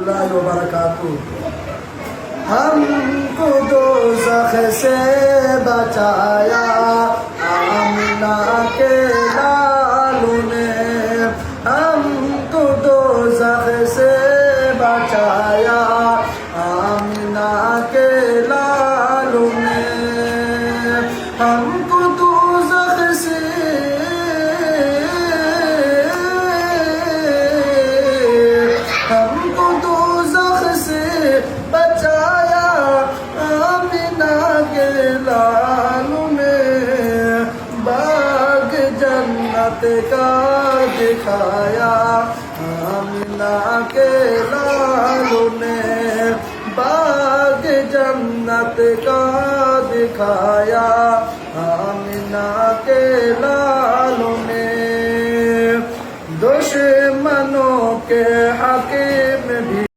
रहमतुल्लाहि व बरकातुहू। हमको दोज़ख से बचाया आमिना के लालों ने, हमको दोज़ख से बचाया आमिना के लालों ने, हमको दोज़ख से हमको दोज़ख से बचाया आमिना के लालों ने, बाग जन्नत का दिखाया आमिना के लालों ने, बाग जन्नत का दिखाया